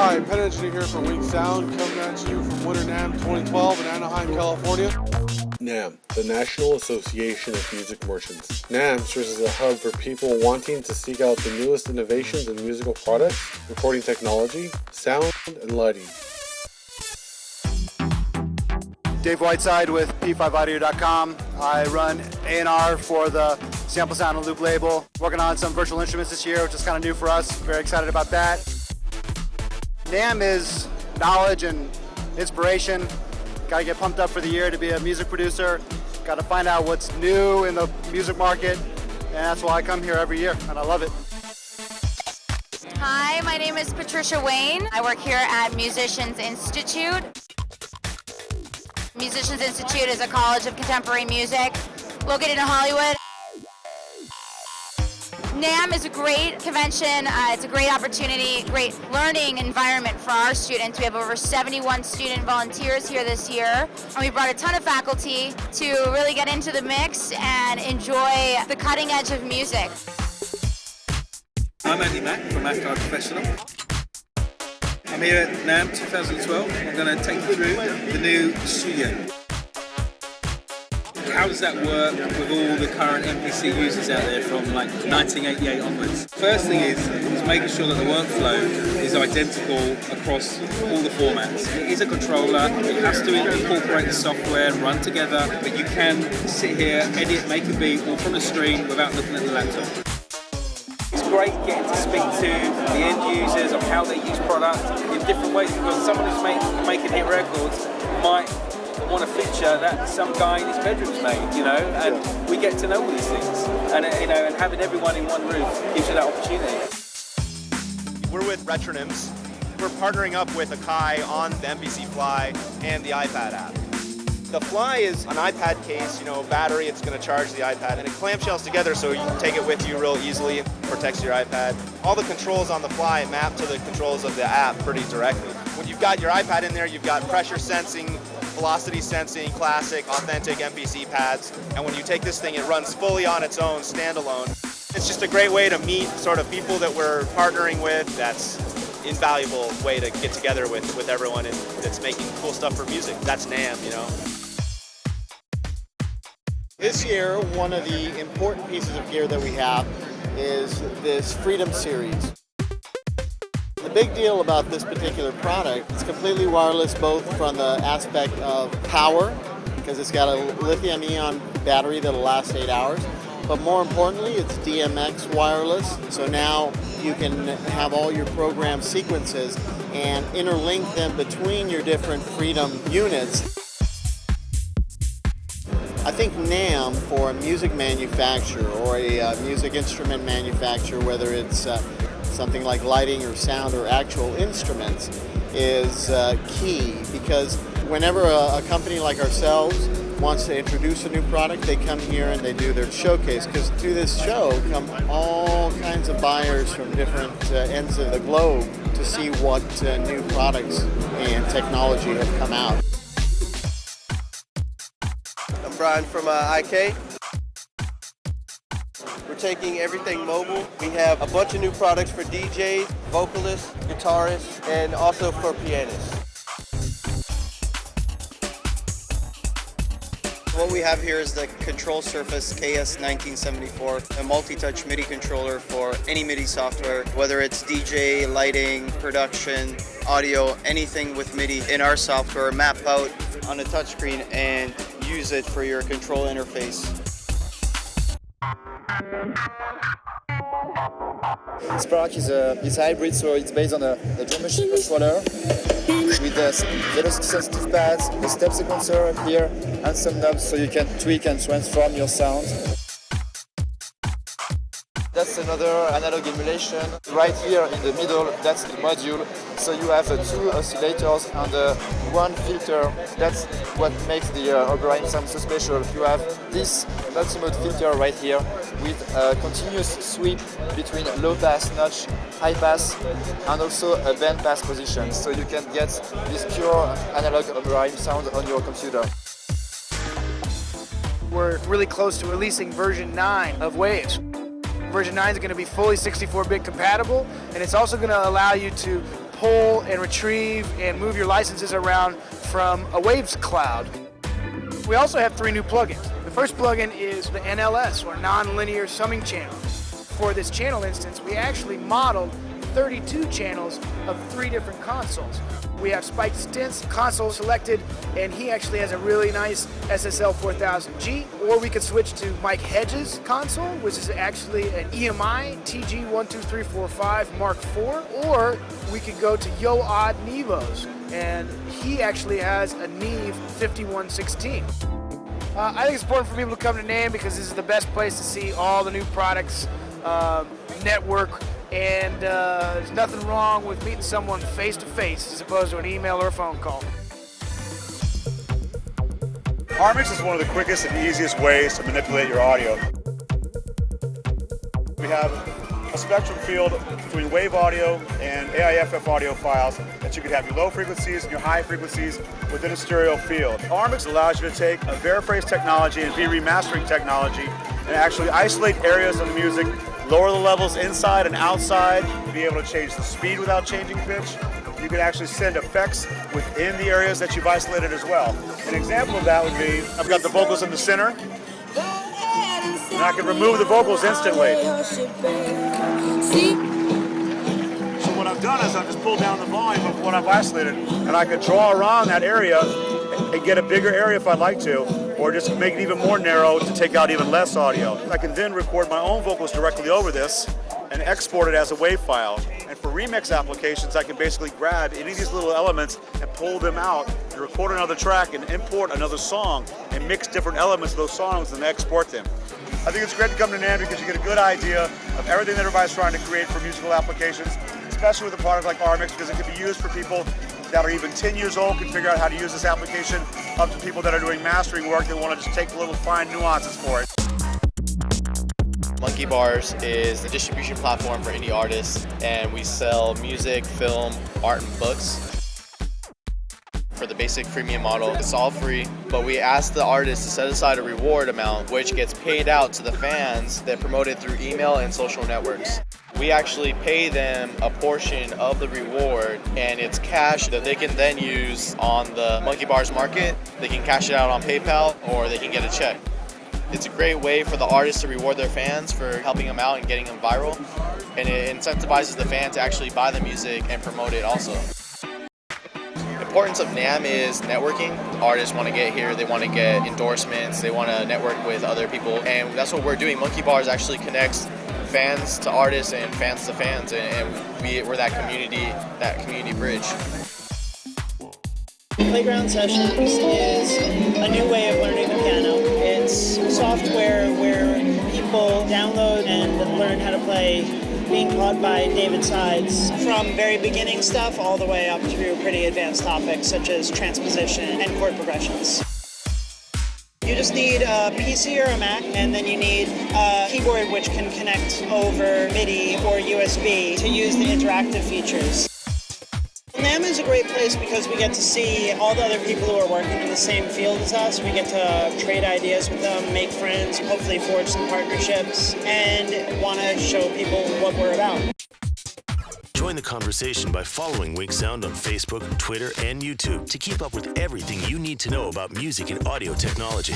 Hi, Pen Engineer here from WinkSound, coming at you from Winter NAMM 2012 in Anaheim, California. NAMM, the National Association of Music Merchants. NAMM serves as a hub for people wanting to seek out the newest innovations in musical products, recording technology, sound, and lighting. Dave Whiteside with P5audio.com. I run A&R for the Sample Sound and Loop label. Working on some virtual instruments this year, which is kind of new for us. Very excited about that. NAMM is knowledge and inspiration. Got to get pumped up for the year to be a music producer. Got to find out what's new in the music market, and that's why I come here every year, and I love it. Hi, my name is Patricia Wayne. I work here at Musicians Institute. Musicians Institute is a college of contemporary music located in Hollywood. NAMM is a great convention. It's a great opportunity, great learning environment for our students. We have over 71 student volunteers here this year, and we brought a ton of faculty to really get into the mix and enjoy the cutting edge of music. I'm Andy Mack from Akai Professional. I'm here at NAMM 2012. I'm going to take you through the new studio. How does that work with all the current MPC users out there from like 1988 onwards? First thing is making sure that the workflow is identical across all the formats. It is a controller, it has to incorporate the software and run together, but you can sit here, edit, make a beat all from the screen without looking at the laptop. It's great getting to speak to the end users of how they use product in different ways, because someone who's making hit records might want a feature that some guy in his bedroom's made, and we get to know all these things, and and having everyone in one room gives you that opportunity. We're with Retronyms. We're partnering up with Akai on the MPC Fly and the iPad app. The Fly is an iPad case, battery, it's going to charge the iPad, and it clamshells together so you can take it with you real easily, protects your iPad. All the controls on the Fly map to the controls of the app pretty directly. When you've got your iPad in there, you've got pressure sensing, velocity sensing, classic, authentic MPC pads, and when you take this thing, it runs fully on its own, standalone. It's just a great way to meet sort of people that we're partnering with. That's an invaluable way to get together with everyone that's making cool stuff for music. That's NAMM, This year, one of the important pieces of gear that we have is this Freedom Series. The big deal about this particular product, it's completely wireless both from the aspect of power, because it's got a lithium-ion battery that'll last 8 hours, but more importantly, it's DMX wireless, so now you can have all your program sequences and interlink them between your different Freedom units. I think NAMM, for a music manufacturer or a music instrument manufacturer, whether it's something like lighting or sound or actual instruments, is key, because whenever a company like ourselves wants to introduce a new product, they come here and they do their showcase, because to this show come all kinds of buyers from different ends of the globe to see what new products and technology have come out. I'm Brian from IK. We're taking everything mobile. We have a bunch of new products for DJs, vocalists, guitarists, and also for pianists. What we have here is the Control Surface KS1974, a multi-touch MIDI controller for any MIDI software, whether it's DJ, lighting, production, audio, anything with MIDI in our software, map out on a touchscreen and use it for your control interface. Spark is hybrid, so it's based on a drum machine controller with velocity sensitive pads, a step sequencer here, and some knobs so you can tweak and transform your sound. That's another analog emulation. Right here in the middle, that's the module. So you have 2 oscillators and 1 filter. That's what makes the Oberheim sound so special. You have this multi-mode filter right here with a continuous sweep between low pass, notch, high pass, and also a band pass position. So you can get this pure analog Oberheim sound on your computer. We're really close to releasing version 9 of Waves. Version 9 is going to be fully 64-bit compatible, and it's also going to allow you to pull and retrieve and move your licenses around from a Waves cloud. We also have 3 new plugins. The first plugin is the NLS, or non-linear summing channel. For this channel instance, we actually modeled 32 channels of 3 different consoles. We have Spike Stint's console selected, and he actually has a really nice SSL 4000G. Or we could switch to Mike Hedges' console, which is actually an EMI TG12345 Mark IV. Or we could go to Yo Odd Nevo's, and he actually has a Neve 5116. I think it's important for people to come to NAMM because this is the best place to see all the new products, network, and there's nothing wrong with meeting someone face-to-face as opposed to an email or a phone call. iRig is one of the quickest and easiest ways to manipulate your audio. We have a spectrum field between wave audio and AIFF audio files that you can have your low frequencies and your high frequencies within a stereo field. iRig allows you to take a Veriphrase technology and remastering technology and actually isolate areas of the music, lower the levels inside and outside, be able to change the speed without changing pitch. You can actually send effects within the areas that you've isolated as well. An example of that would be, I've got the vocals in the center, and I can remove the vocals instantly. So what I've done is I've just pulled down the volume of what I've isolated, and I could draw around that area and get a bigger area if I'd like to, or just make it even more narrow to take out even less audio. I can then record my own vocals directly over this and export it as a WAV file. And for remix applications, I can basically grab any of these little elements and pull them out and record another track and import another song and mix different elements of those songs and export them. I think it's great to come to NAMM because you get a good idea of everything that everybody's trying to create for musical applications, especially with a product like iRig, because it can be used for people that are even 10 years old, can figure out how to use this application, up to people that are doing mastering work that want to just take little fine nuances for it. Monkey Bars is the distribution platform for indie artists, and we sell music, film, art, and books. For the basic freemium model, it's all free, but we ask the artists to set aside a reward amount which gets paid out to the fans that promote it through email and social networks. We actually pay them a portion of the reward, and it's cash that they can then use on the Monkey Bars market. They can cash it out on PayPal, or they can get a check. It's a great way for the artists to reward their fans for helping them out and getting them viral, and it incentivizes the fan to actually buy the music and promote it also. The importance of NAMM is networking. Artists want to get here, they want to get endorsements, they want to network with other people, and that's what we're doing. Monkey Bars actually connects fans to artists and fans to fans, and we're that community bridge. Playground Sessions is a new way of learning the piano. It's software where people download and learn how to play, being taught by David Sides, from very beginning stuff all the way up through pretty advanced topics such as transposition and chord progressions. You just need a PC or a Mac, and then you need a keyboard which can connect over MIDI or USB to use the interactive features. NAMM is a great place because we get to see all the other people who are working in the same field as us. We get to trade ideas with them, make friends, hopefully forge some partnerships, and want to show people what we're about. Join the conversation by following WinkSound on Facebook, Twitter, and YouTube to keep up with everything you need to know about music and audio technology.